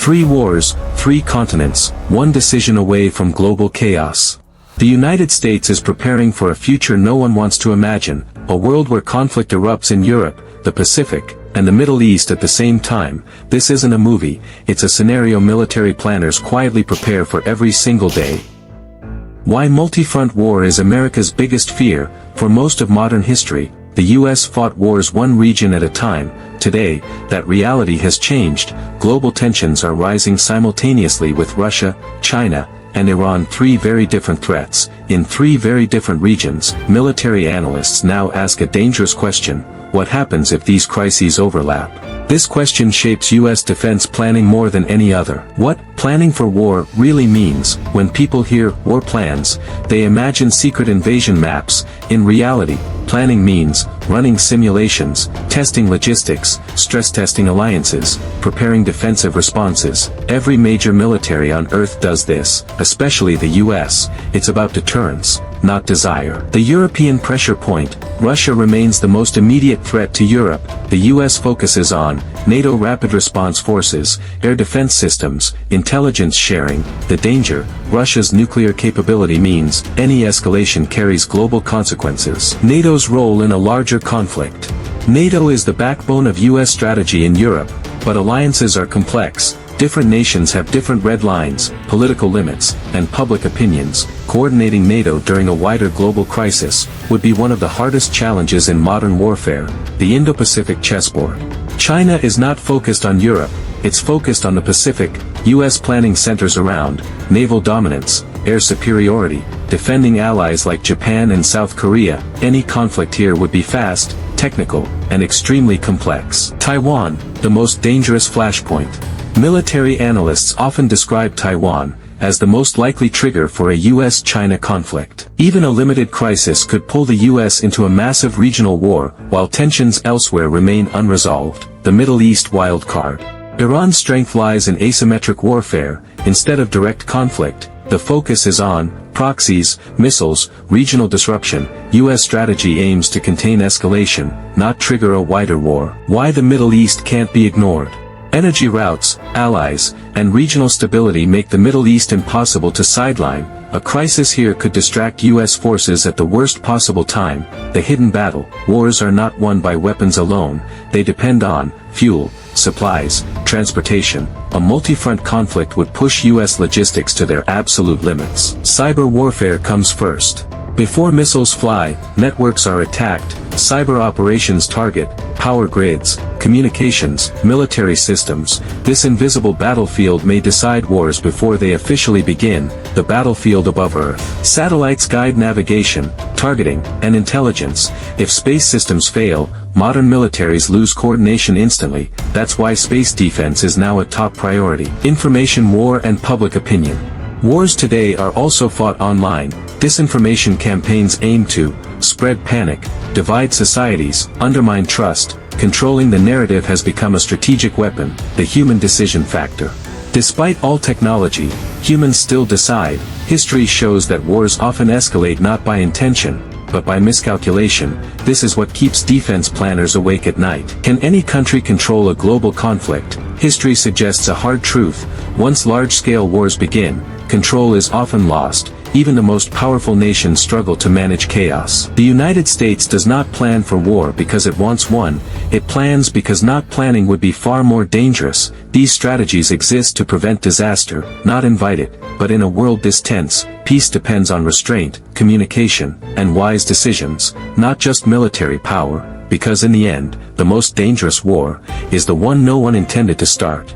3 wars, 3 continents, 1 decision away from global chaos. The United States is preparing for a future no one wants to imagine, a world where conflict erupts in Europe, the Pacific, and the Middle East at the same time. This isn't a movie, it's a scenario military planners quietly prepare for every single day. Why multi-front war is America's biggest fear. For most of modern history, the U.S. fought wars one region at a time. Today, that reality has changed. Global tensions are rising simultaneously with Russia, China, and Iran, 3 very different threats, in 3 very different regions. Military analysts now ask a dangerous question: what happens if these crises overlap? This question shapes U.S. defense planning more than any other. What planning for war really means. When people hear war plans, they imagine secret invasion maps. In reality, planning means running simulations, testing logistics, stress testing alliances, preparing defensive responses. Every major military on Earth does this, especially the US. It's about deterrence, not desire. The European pressure point. Russia remains the most immediate threat to Europe. The US focuses on NATO rapid response forces, air defense systems, intelligence sharing. The danger: Russia's nuclear capability means any escalation carries global consequences. NATO's role in a larger conflict. NATO is the backbone of US strategy in Europe, but alliances are complex. Different nations have different red lines, political limits, and public opinions. Coordinating NATO during a wider global crisis would be one of the hardest challenges in modern warfare. The Indo-Pacific chessboard. China is not focused on Europe, it's focused on the Pacific. US planning centers around naval dominance, air superiority, defending allies like Japan and South Korea. Any conflict here would be fast, technical, and extremely complex. Taiwan, the most dangerous flashpoint. Military analysts often describe Taiwan as the most likely trigger for a US-China conflict. Even a limited crisis could pull the US into a massive regional war, while tensions elsewhere remain unresolved. The Middle East wildcard. Iran's strength lies in asymmetric warfare. Instead of direct conflict, the focus is on proxies, missiles, regional disruption. US strategy aims to contain escalation, not trigger a wider war. Why the Middle East can't be ignored. Energy routes, allies, and regional stability make the Middle East impossible to sideline. A crisis here could distract US forces at the worst possible time. The hidden battle. Wars are not won by weapons alone, they depend on fuel, supplies, transportation. A multi-front conflict would push US logistics to their absolute limits. Cyber warfare comes first. Before missiles fly, networks are attacked. Cyber operations target power grids, communications, military systems. This invisible battlefield may decide wars before they officially begin. The battlefield above Earth. Satellites guide navigation, targeting, and intelligence. If space systems fail, modern militaries lose coordination instantly. That's why space defense is now a top priority. Information war and public opinion. Wars today are also fought online. Disinformation campaigns aim to spread panic, divide societies, undermine trust. Controlling the narrative has become a strategic weapon. The human decision factor. Despite all technology, humans still decide. History shows that wars often escalate not by intention, but by miscalculation. This is what keeps defense planners awake at night. Can any country control a global conflict? History suggests a hard truth. Once large-scale wars begin, control is often lost. Even the most powerful nations struggle to manage chaos. The United States does not plan for war because it wants one, it plans because not planning would be far more dangerous. These strategies exist to prevent disaster, not invite it. But in a world this tense, peace depends on restraint, communication, and wise decisions, not just military power, because in the end, the most dangerous war is the one no one intended to start.